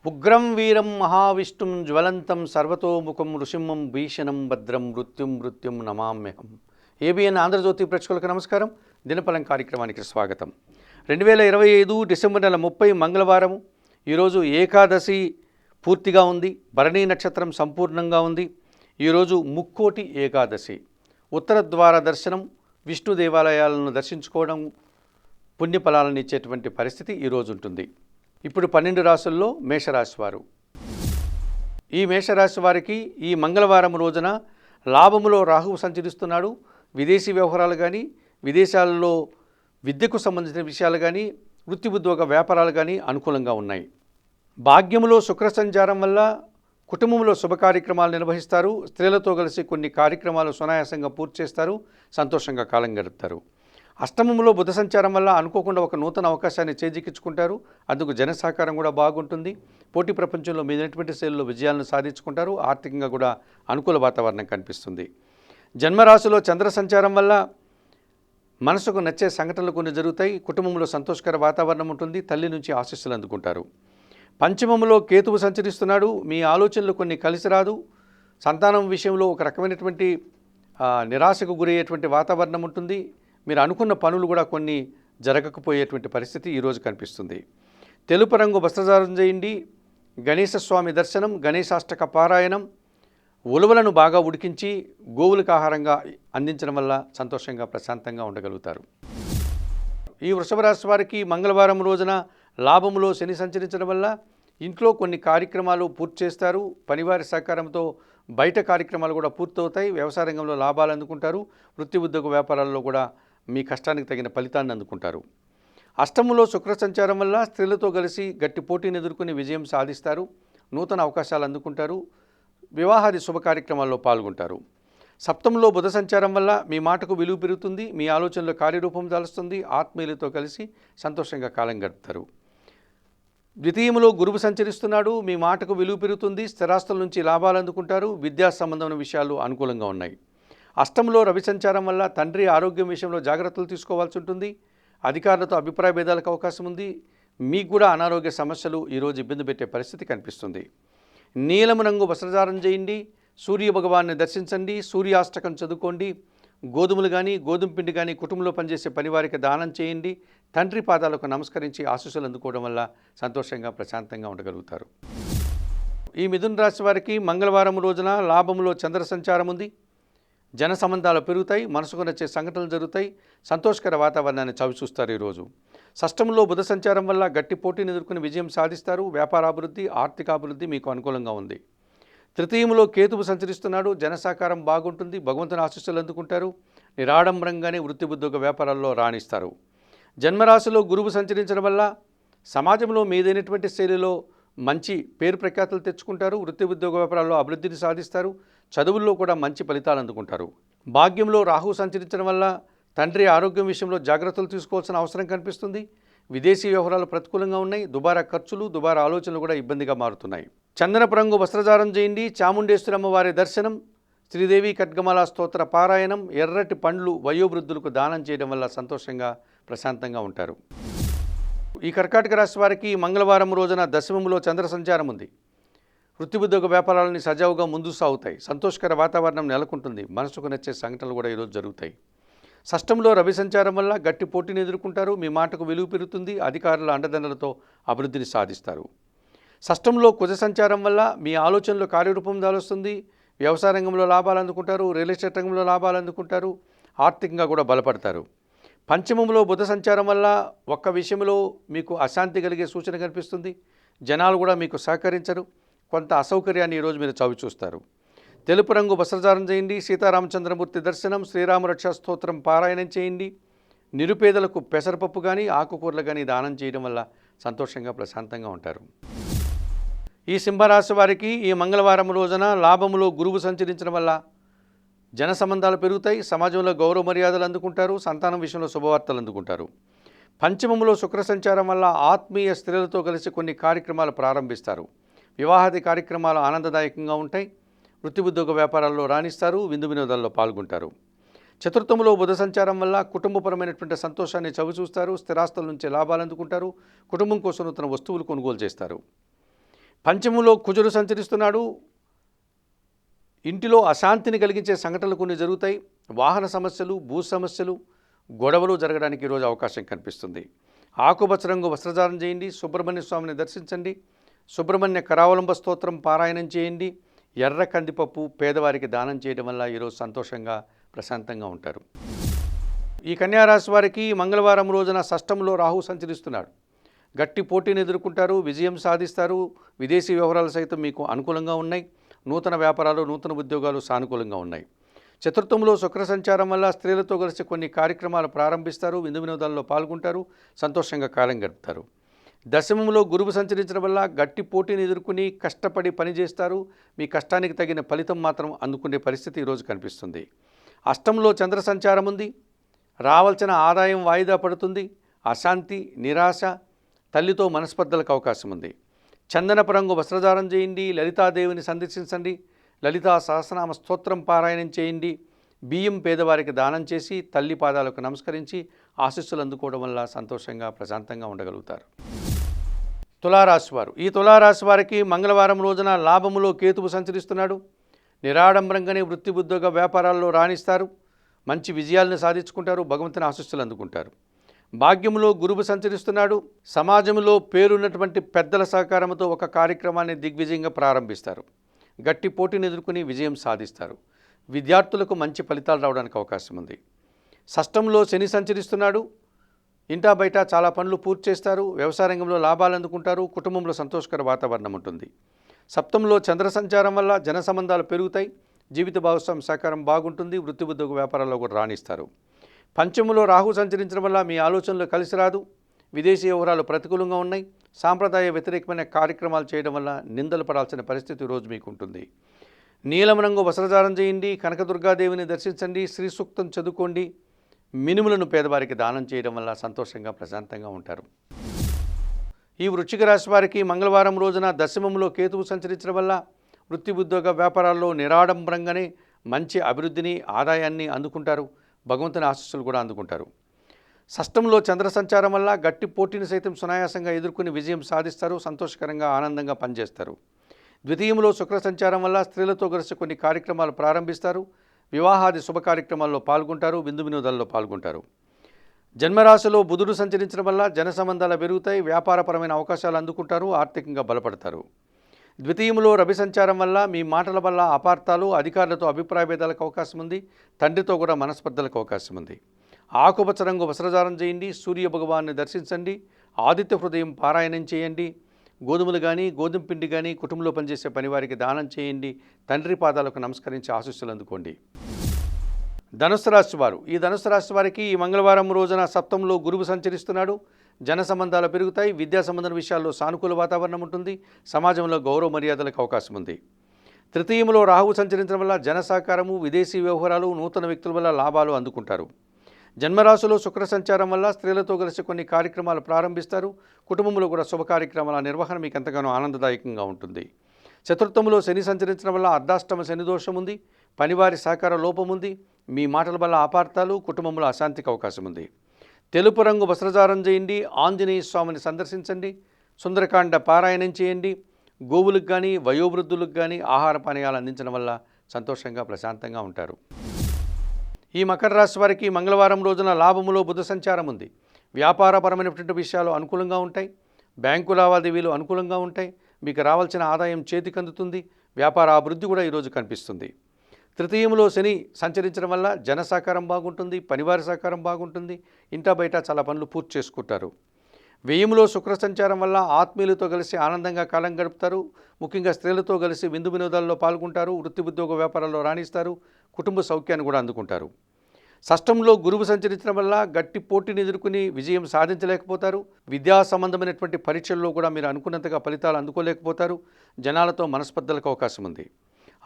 ఉగ్రం వీరం మహావిష్ణుం జ్వలంతం సర్వతోముఖం ఋషింహం భీషణం భద్రం మృత్యుం నమామ్యహం. ఏబిఎన్ ఆంధ్రజ్యోతి ప్రేక్షకులకు నమస్కారం. దినఫలం కార్యక్రమానికి స్వాగతం. 2025 డిసెంబర్ నెల 30 మంగళవారం. ఈరోజు ఏకాదశి పూర్తిగా ఉంది. భరణీ నక్షత్రం సంపూర్ణంగా ఉంది. ఈరోజు ముక్కోటి ఏకాదశి. ఉత్తర ద్వార దర్శనం, విష్ణు దేవాలయాలను దర్శించుకోవడం పుణ్యఫలాలను ఇచ్చేటువంటి పరిస్థితి ఈరోజు ఉంటుంది. ఇప్పుడు 12 రాశుల్లో మేషరాశి వారు. ఈ మేషరాశి వారికి ఈ మంగళవారం రోజున లాభములో రాహువు సంచరిస్తున్నాడు. విదేశీ వ్యవహారాలు కానీ, విదేశాలలో విద్యకు సంబంధించిన విషయాలు కానీ, వృత్తి ఉద్యోగ వ్యాపారాలు కానీ అనుకూలంగా ఉన్నాయి. భాగ్యములో శుక్ర సంచారం వల్ల కుటుంబంలో శుభ కార్యక్రమాలు నిర్వహిస్తారు. స్త్రీలతో కలిసి కొన్ని కార్యక్రమాలు సునాయాసంగా పూర్తి చేస్తారు. సంతోషంగా కాలం గడుపుతారు. అష్టమంలో బుధ సంచారం వల్ల అనుకోకుండా ఒక నూతన అవకాశాన్ని చేజిక్కించుకుంటారు. అందుకు జన సహకారం కూడా బాగుంటుంది. పోటీ ప్రపంచంలో మీదైనటువంటి శైలిలో విజయాలను సాధించుకుంటారు. ఆర్థికంగా కూడా అనుకూల వాతావరణం కనిపిస్తుంది. జన్మరాశిలో చంద్ర సంచారం వల్ల మనసుకు నచ్చే సంఘటనలు కొన్ని జరుగుతాయి. కుటుంబంలో సంతోషకర వాతావరణం ఉంటుంది. తల్లి నుంచి ఆశీస్సులు అందుకుంటారు. పంచమంలో కేతువు సంచరిస్తున్నాడు. మీ ఆలోచనలు కొన్ని కలిసి రాదు. సంతానం విషయంలో ఒక రకమైనటువంటి నిరాశకు గురయ్యేటువంటి వాతావరణం ఉంటుంది. మీరు అనుకున్న పనులు కూడా కొన్ని జరగకపోయేటువంటి పరిస్థితి ఈరోజు కనిపిస్తుంది. తెలుపు రంగు వస్త్రధారణ చేయండి. గణేశ స్వామి దర్శనం, గణేశాష్టక పారాయణం, ఉలవలను బాగా ఉడికించి గోవులకు ఆహారంగా అందించడం వల్ల సంతోషంగా ప్రశాంతంగా ఉండగలుగుతారు. ఈ వృషభ రాశి వారికి మంగళవారం రోజున లాభములో శని సంచరించడం వల్ల ఇంట్లో కొన్ని కార్యక్రమాలు పూర్తి చేస్తారు. పనివారి సహకారంతో బయట కార్యక్రమాలు కూడా పూర్తవుతాయి. వ్యవసాయ రంగంలో లాభాలు అందుకుంటారు. వృత్తి ఉద్యోగ వ్యాపారాల్లో కూడా మీ కష్టానికి తగిన ఫలితాన్ని అందుకుంటారు. అష్టమంలో శుక్ర సంచారం వల్ల స్త్రీలతో కలిసి గట్టి పోటీని ఎదుర్కొని విజయం సాధిస్తారు. నూతన అవకాశాలు అందుకుంటారు. వివాహాది శుభ కార్యక్రమాల్లో పాల్గొంటారు. సప్తమంలో బుధ సంచారం వల్ల మీ మాటకు విలువ పెరుగుతుంది. మీ ఆలోచనలో కార్యరూపం దాలుస్తుంది. ఆత్మీయులతో కలిసి సంతోషంగా కాలం గడుపుతారు. ద్వితీయంలో గురువు సంచరిస్తున్నాడు. మీ మాటకు విలువ పెరుగుతుంది. స్థిరాస్తుల నుంచి లాభాలు అందుకుంటారు. విద్యా సంబంధమైన విషయాలు అనుకూలంగా ఉన్నాయి. అష్టంలో రవి సంచారం వల్ల తండ్రి ఆరోగ్యం విషయంలో జాగ్రత్తలు తీసుకోవాల్సి ఉంటుంది. అధికారులతో అభిప్రాయ భేదాలకు అవకాశం ఉంది. మీకు కూడా అనారోగ్య సమస్యలు ఈరోజు ఇబ్బంది పెట్టే పరిస్థితి కనిపిస్తుంది. నీలము రంగు వస్త్రధారణ చేయండి. సూర్య భగవాన్ని దర్శించండి. సూర్యాష్టకం చదువుకోండి. గోధుమలు కానీ, గోధుమ పిండి కానీ కుటుంబంలో పనిచేసే పనివారికి దానం చేయండి. తండ్రి పాదాలకు నమస్కరించి ఆశీస్సులు అందుకోవడం వల్ల సంతోషంగా ప్రశాంతంగా ఉండగలుగుతారు. ఈ మిథున రాశి వారికి మంగళవారం రోజున లాభంలో చంద్ర సంచారం ఉంది. జన సంబంధాలు పెరుగుతాయి. మనసుకు నచ్చే సంఘటనలు జరుగుతాయి. సంతోషకర వాతావరణాన్ని చవిచూస్తారు. ఈరోజు షష్టంలో బుధ సంచారం వల్ల గట్టి పోటీని ఎదుర్కొని విజయం సాధిస్తారు. వ్యాపారాభివృద్ధి, ఆర్థికాభివృద్ధి మీకు అనుకూలంగా ఉంది. తృతీయంలో కేతువు సంచరిస్తున్నాడు. జన సహకారం బాగుంటుంది. భగవంతుని ఆశీస్సులు అందుకుంటారు. నిరాడంబరంగానే వృత్తి ఉద్యోగ వ్యాపారాల్లో రాణిస్తారు. జన్మరాశిలో గురువు సంచరించడం వల్ల సమాజంలో మీదైనటువంటి శైలిలో మంచి పేరు ప్రఖ్యాతులు తెచ్చుకుంటారు. వృత్తి ఉద్యోగ వ్యాపారాల్లో అభివృద్ధిని సాధిస్తారు. చదువుల్లో కూడా మంచి ఫలితాలు అందుకుంటారు. భాగ్యంలో రాహువు సంచరించడం వల్ల తండ్రి ఆరోగ్యం విషయంలో జాగ్రత్తలు తీసుకోవాల్సిన అవసరం కనిపిస్తుంది. విదేశీ వ్యవహారాలు ప్రతికూలంగా ఉన్నాయి. దుబారా ఖర్చులు, దుబారా ఆలోచనలు కూడా ఇబ్బందిగా మారుతున్నాయి. చందనపు రంగు వస్త్రధారణ చేయండి. చాముండేశ్వరి అమ్మవారి దర్శనం, శ్రీదేవి ఖడ్గమాల స్తోత్ర పారాయణం, ఎర్రటి పండ్లు వయోవృద్ధులకు దానం చేయడం వల్ల సంతోషంగా ప్రశాంతంగా ఉంటారు. ఈ కర్కాటక రాశి వారికి మంగళవారం రోజున దశమంలో చంద్ర సంచారం ఉంది. వృత్తి ఉద్యోగ వ్యాపారాలని సజావుగా ముందు సాగుతాయి. సంతోషకర వాతావరణం నెలకొంటుంది. మనసుకు నచ్చే సంఘటనలు కూడా ఈరోజు జరుగుతాయి. షష్టంలో రవి సంచారం వల్ల గట్టి పోటీని ఎదుర్కొంటారు. మీ మాటకు విలువ పెరుగుతుంది. అధికారుల అండదండలతో అభివృద్ధిని సాధిస్తారు. షష్టంలో కుజ సంచారం వల్ల మీ ఆలోచనలో కార్యరూపం దాలుస్తుంది. వ్యవసాయ రంగంలో లాభాలు అందుకుంటారు. రియల్ ఎస్టేట్ రంగంలో లాభాలు అందుకుంటారు. ఆర్థికంగా కూడా బలపడతారు. పంచమంలో బుధ సంచారం వల్ల ఒక్క విషయంలో మీకు అశాంతి కలిగే సూచన కనిపిస్తుంది. జనాలు కూడా మీకు సహకరించరు. కొంత అసౌకర్యాన్ని ఈరోజు మీరు చవిచూస్తారు. తెలుపు రంగు వస్త్రధారణ చేయండి. సీతారామచంద్రమూర్తి దర్శనం, శ్రీరామ రక్షా స్తోత్రం పారాయణం చేయండి. నిరుపేదలకు పెసరపప్పు కానీ, ఆకుకూరలు కానీ దానం చేయడం వల్ల సంతోషంగా ప్రశాంతంగా ఉంటారు. ఈ సింహరాశి వారికి ఈ మంగళవారం రోజున లాభములో గురువు సంచరించడం వల్ల జన సంబంధాలు పెరుగుతాయి. సమాజంలో గౌరవ మర్యాదలు అందుకుంటారు. సంతానం విషయంలో శుభవార్తలు అందుకుంటారు. పంచమంలో శుక్ర సంచారం వల్ల ఆత్మీయ స్త్రీలతో కలిసి కొన్ని కార్యక్రమాలు ప్రారంభిస్తారు. వివాహాది కార్యక్రమాలు ఆనందదాయకంగా ఉంటాయి. వృత్తి ఉద్యోగ వ్యాపారాల్లో రాణిస్తారు. విందు వినోదాల్లో పాల్గొంటారు. చతుర్థంలో బుధ సంచారం వల్ల కుటుంబపరమైనటువంటి సంతోషాన్ని చవిచూస్తారు. స్థిరాస్తుల నుంచి లాభాలు అందుకుంటారు. కుటుంబం కోసం నూతన వస్తువులు కొనుగోలు చేస్తారు. పంచములో కుజుడు సంచరిస్తున్నాడు. ఇంటిలో అశాంతిని కలిగించే సంఘటనలు కొన్ని జరుగుతాయి. వాహన సమస్యలు, భూ సమస్యలు, గొడవలు జరగడానికి ఈరోజు అవకాశం కనిపిస్తుంది. ఆకుపచ్చ రంగు వస్త్రధారణ చేయండి. సుబ్రహ్మణ్య స్వామిని దర్శించండి. సుబ్రహ్మణ్య కరావలంబ స్తోత్రం పారాయణం చేయండి. ఎర్ర కందిపప్పు పేదవారికి దానం చేయడం వల్ల ఈరోజు సంతోషంగా ప్రశాంతంగా ఉంటారు. ఈ కన్యారాశి వారికి మంగళవారం రోజున షష్టంలో రాహు సంచరిస్తున్నాడు. గట్టి పోటీని ఎదుర్కొంటారు, విజయం సాధిస్తారు. విదేశీ వ్యవహారాలు సైతం మీకు అనుకూలంగా ఉన్నాయి. నూతన వ్యాపారాలు, నూతన ఉద్యోగాలు సానుకూలంగా ఉన్నాయి. చతుర్థంలో శుక్ర సంచారం వల్ల స్త్రీలతో కలిసి కొన్ని కార్యక్రమాలు ప్రారంభిస్తారు. విందు వినోదాల్లో పాల్గొంటారు. సంతోషంగా కాలం గడుపుతారు. దశమంలో గురువు సంచరించడం వల్ల గట్టి పోటీని ఎదుర్కొని కష్టపడి పనిచేస్తారు. మీ కష్టానికి తగిన ఫలితం మాత్రం అందుకునే పరిస్థితి ఈరోజు కనిపిస్తుంది. అష్టంలో చంద్ర సంచారం ఉంది. రావాల్సిన ఆదాయం వాయిదా పడుతుంది. అశాంతి, నిరాశ, తల్లితో మనస్పర్ధలకు అవకాశం ఉంది. చందనపు రంగు వస్త్రధారణ చేయండి. లలితాదేవిని సందర్శించండి. లలితా సహస్రనామ స్తోత్రం పారాయణం చేయండి. బియ్యం పేదవారికి దానం చేసి తల్లి పాదాలకు నమస్కరించి ఆశీస్సులు అందుకోవడం వల్ల సంతోషంగా ప్రశాంతంగా ఉండగలుగుతారు. తులారాశి వారు, ఈ తులారాశి వారికి మంగళవారం రోజున లాభములో కేతువు సంచరిస్తున్నాడు. నిరాడంబరంగానే వృత్తి ఉద్యోగ వ్యాపారాల్లో రాణిస్తారు. మంచి విజయాలను సాధించుకుంటారు. భగవంతుని ఆశీస్సులు అందుకుంటారు. భాగ్యములో గురువు సంచరిస్తున్నాడు. సమాజంలో పేరున్నటువంటి పెద్దల సహకారంతో ఒక కార్యక్రమాన్ని దిగ్విజయంగా ప్రారంభిస్తారు. గట్టి పోటీని ఎదుర్కొని విజయం సాధిస్తారు. విద్యార్థులకు మంచి ఫలితాలు రావడానికి అవకాశం ఉంది. షష్టంలో శని సంచరిస్తున్నాడు. ఇంటా బయట చాలా పనులు పూర్తి చేస్తారు. వ్యవసాయ రంగంలో లాభాలు అందుకుంటారు. కుటుంబంలో సంతోషకర వాతావరణం ఉంటుంది. సప్తంలో చంద్ర సంచారం వల్ల జన సంబంధాలు పెరుగుతాయి. జీవిత భాగస్వామి సహకారం బాగుంటుంది. వృత్తి ఉద్యోగ వ్యాపారాల్లో కూడా రాణిస్తారు. పంచములో రాహు సంచరించడం వల్ల మీ ఆలోచనలు కలిసి రాదు. విదేశీ వ్యవహారాలు ప్రతికూలంగా ఉన్నాయి. సాంప్రదాయ వ్యతిరేకమైన కార్యక్రమాలు చేయడం వల్ల నిందలు పడాల్సిన పరిస్థితి ఈరోజు మీకు ఉంటుంది. నీలం రంగు వస్త్రధారణ చేయండి. కనకదుర్గాదేవిని దర్శించండి. శ్రీ సూక్తం చదువుకోండి. మినుములను పేదవారికి దానం చేయడం వల్ల సంతోషంగా ప్రశాంతంగా ఉంటారు. ఈ వృశ్చిక రాశి వారికి మంగళవారం రోజున దశమంలో కేతువు సంచరించడం వల్ల వృత్తి ఉద్యోగ వ్యాపారాల్లో నిరాడంబరంగానే మంచి అభివృద్ధిని, ఆదాయాన్ని అందుకుంటారు. భగవంతుని ఆశీస్సులు కూడా అందుకుంటారు. షష్టంలో చంద్ర సంచారం వల్ల గట్టి పోటీని సైతం సునాయాసంగా ఎదుర్కొని విజయం సాధిస్తారు. సంతోషకరంగా, ఆనందంగా పనిచేస్తారు. ద్వితీయంలో శుక్ర సంచారం వల్ల స్త్రీలతో కలిసి కొన్ని కార్యక్రమాలు ప్రారంభిస్తారు. వివాహాది శుభ కార్యక్రమాల్లో పాల్గొంటారు. విందు వినోదాల్లో పాల్గొంటారు. జన్మరాశిలో బుధుడు సంచరించడం వల్ల జన సంబంధాలు పెరుగుతాయి. వ్యాపారపరమైన అవకాశాలు అందుకుంటారు. ఆర్థికంగా బలపడతారు. ద్వితీయంలో రవి సంచారం వల్ల మీ మాటల వల్ల అపార్థాలు, అధికారులతో అభిప్రాయ భేదాలకు అవకాశం ఉంది. తండ్రితో కూడా మనస్పర్ధలకు అవకాశం ఉంది. ఆకుపచ్చ రంగు వస్త్రధారణ చేయండి. సూర్య భగవాన్ని దర్శించండి. ఆదిత్య హృదయం పారాయణం చేయండి. గోధుమలు కానీ, గోధుమ పిండి కానీ కుటుంబంలో పనిచేసే పనివారికి దానం చేయండి. తండ్రి పాదాలకు నమస్కరించి ఆశీస్సులు అందుకోండి. ధనుస్సు రాశి వారు, ఈ ధనుస్సు రాశి వారికి ఈ మంగళవారం రోజున సప్తంలో గురువు సంచరిస్తున్నాడు. జన సంబంధాలు పెరుగుతాయి. విద్యా సంబంధ విషయాల్లో సానుకూల వాతావరణం ఉంటుంది. సమాజంలో గౌరవ మర్యాదలకు అవకాశం ఉంది. తృతీయంలో రాహువు సంచరించడం వల్ల జన సహకారము, విదేశీ వ్యవహారాలు, నూతన వ్యక్తుల వల్ల లాభాలు అందుకుంటారు. జన్మరాశిలో శుక్ర సంచారం వల్ల స్త్రీలతో కలిసి కొన్ని కార్యక్రమాలు ప్రారంభిస్తారు. కుటుంబంలో కూడా శుభ కార్యక్రమాల నిర్వహణ మీకు ఎంతగానో ఆనందదాయకంగా ఉంటుంది. చతుర్థంలో శని సంచరించడం వల్ల అర్ధాష్టమ శని దోషం ఉంది. పనివారి సహకార లోపం ఉంది. మీ మాటల వల్ల అపార్థాలు, కుటుంబంలో అశాంతికి అవకాశం ఉంది. తెలుపు రంగు వస్త్రధారణ చేయండి. ఆంజనేయ స్వామిని సందర్శించండి. సుందరకాండ పారాయణం చేయండి. గోవులకు కానీ, వయోవృద్ధులకు కానీ ఆహార పానీయాలు అందించడం వల్ల సంతోషంగా ప్రశాంతంగా ఉంటారు. ఈ మకర రాశి వారికి మంగళవారం రోజున లాభములో బుధ సంచారం ఉంది. వ్యాపారపరమైనటువంటి విషయాలు అనుకూలంగా ఉంటాయి. బ్యాంకు లావాదేవీలు అనుకూలంగా ఉంటాయి. మీకు రావాల్సిన ఆదాయం చేతికి అందుతుంది. వ్యాపార అభివృద్ధి కూడా ఈరోజు కనిపిస్తుంది. తృతీయంలో శని సంచరించడం వల్ల జన సహకారం బాగుంటుంది. పనివారి సహకారం బాగుంటుంది. ఇంటా బయట చాలా పనులు పూర్తి చేసుకుంటారు. వ్యయంలో శుక్ర సంచారం వల్ల ఆత్మీయులతో కలిసి ఆనందంగా కాలం గడుపుతారు. ముఖ్యంగా స్త్రీలతో కలిసి విందు వినోదాల్లో పాల్గొంటారు. వృత్తి ఉద్యోగ వ్యాపారాల్లో రాణిస్తారు. కుటుంబ సౌఖ్యాన్ని కూడా అందుకుంటారు. షష్టంలో గురువు సంచరించడం వల్ల గట్టి పోటీని ఎదుర్కొని విజయం సాధించలేకపోతారు. విద్యా సంబంధమైనటువంటి పరీక్షల్లో కూడా మీరు అనుకున్నంతగా ఫలితాలు అందుకోలేకపోతారు. జనాలతో మనస్పర్ధలకు అవకాశం ఉంది.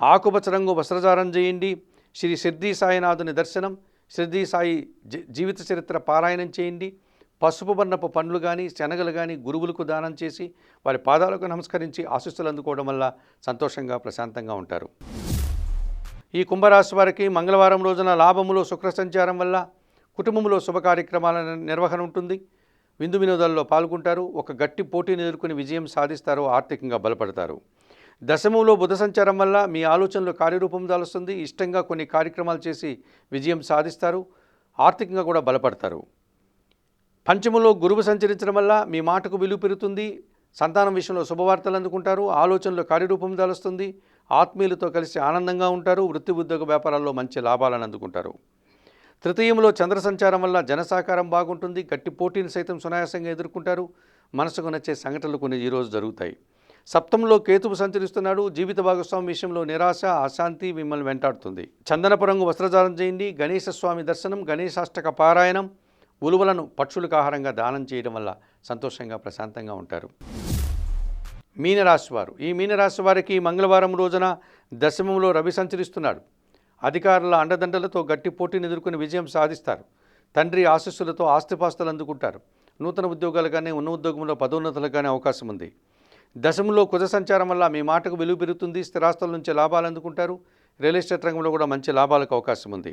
ఆకుపచ్చ రంగు వస్త్రధారణ చేయండి. శ్రీ సిద్ధి సాయినాథుని దర్శనం, సిద్ధి సాయి జీవిత చరిత్ర పారాయణం చేయండి. పసుపు వర్ణపు పండ్లు కానీ, శనగలు కానీ గురువులకు దానం చేసి వారి పాదాలకు నమస్కరించి ఆశీస్సులు అందుకోవడం వల్ల సంతోషంగా ప్రశాంతంగా ఉంటారు. ఈ కుంభరాశి వారికి మంగళవారం రోజున లాభములో శుక్ర సంచారం వల్ల కుటుంబంలో శుభ కార్యక్రమాల నిర్వహణ ఉంటుంది. విందు వినోదాల్లో పాల్గొంటారు. ఒక గట్టి పోటీని ఎదుర్కొని విజయం సాధిస్తారు. ఆర్థికంగా బలపడతారు. దశమంలో బుధ సంచారం వల్ల మీ ఆలోచనలు కార్యరూపం దాలుస్తుంది. ఇష్టంగా కొన్ని కార్యక్రమాలు చేసి విజయం సాధిస్తారు. ఆర్థికంగా కూడా బలపడతారు. పంచమంలో గురువు సంచరించడం వల్ల మీ మాటకు విలువ పెరుగుతుంది. సంతానం విషయంలో శుభవార్తలు అందుకుంటారు. ఆలోచనలు కార్యరూపం దాలుస్తుంది. ఆత్మీయులతో కలిసి ఆనందంగా ఉంటారు. వృత్తి ఉద్యోగ వ్యాపారాల్లో మంచి లాభాలను అందుకుంటారు. తృతీయంలో చంద్ర సంచారం వల్ల జనసాకారం బాగుంటుంది. గట్టి పోటీని సైతం సునాయాసంగా ఎదుర్కొంటారు. మనసుకు నచ్చే సంఘటనలు కొన్ని ఈరోజు జరుగుతాయి. సప్తంలో కేతువు సంచరిస్తున్నాడు. జీవిత భాగస్వామి విషయంలో నిరాశ, అశాంతి మిమ్మల్ని వెంటాడుతుంది. చందనపు రంగు వస్త్రధారణ చేయండి. గణేశ స్వామి దర్శనం, గణేశాష్టక పారాయణం, ఉలువలను పక్షులకు ఆహారంగా దానం చేయడం వల్ల సంతోషంగా ప్రశాంతంగా ఉంటారు. మీనరాశి వారు, ఈ మీనరాశి వారికి మంగళవారం రోజున దశమంలో రవి సంచరిస్తున్నాడు. అధికారుల అండదండలతో గట్టి పోటీని ఎదుర్కొని విజయం సాధిస్తారు. తండ్రి ఆశీస్సులతో ఆస్తిపాస్తులు అందుకుంటారు. నూతన ఉద్యోగాలు కానీ ఉన్న ఉద్యోగంలో పదోన్నతులకు కానీ అవకాశం ఉంది. దశమంలో కుజ సంచారం వల్ల మీ మాటకు విలువ పెరుగుతుంది. స్థిరాస్తుల నుంచి లాభాలు అందుకుంటారు. రియల్ ఎస్టేట్ రంగంలో కూడా మంచి లాభాలకు అవకాశం ఉంది.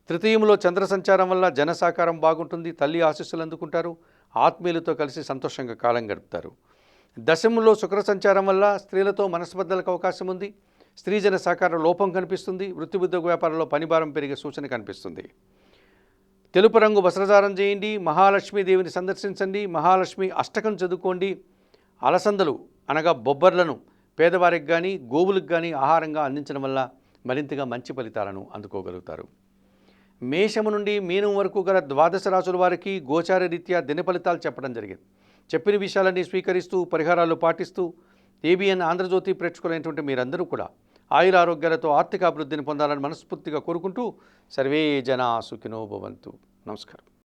తృతీయంలో చంద్ర సంచారం వల్ల జన సాకారం బాగుంటుంది. తల్లి ఆశీస్సులు అందుకుంటారు. ఆత్మీయులతో కలిసి సంతోషంగా కాలం గడుపుతారు. దశమంలో శుక్ర సంచారం వల్ల స్త్రీలతో మనస్పర్ధలకు అవకాశం ఉంది. స్త్రీజన సహకార లోపం కనిపిస్తుంది. వృత్తి ఉద్యోగ వ్యాపారంలో పనిభారం పెరిగే సూచన కనిపిస్తుంది. తెలుపు రంగు వస్త్రధారణ చేయండి. మహాలక్ష్మీదేవిని సందర్శించండి. మహాలక్ష్మి అష్టకం చదువుకోండి. అలసందలు అనగా బొబ్బర్లను పేదవారికి కానీ గోవులకు కానీ ఆహారంగా అందించడం వల్ల మరింతగా మంచి ఫలితాలను అందుకోగలుగుతారు. మేషము నుండి మీనం వరకు గల ద్వాదశ రాశుల వారికి గోచార రీత్యా దిన ఫలితాలు చెప్పడం జరిగింది. చెప్పిన విషయాలన్నీ స్వీకరిస్తూ పరిహారాలు పాటిస్తూ ఏబిఎన్ ఆంధ్రజ్యోతి ప్రేక్షకులైనటువంటి మీరందరూ కూడా ఆయుర ఆరోగ్యాలతో ఆర్థిక అభివృద్ధిని పొందాలని మనస్ఫూర్తిగా కోరుకుంటూ సర్వే జనా సుఖినో భవంతు. నమస్కారం.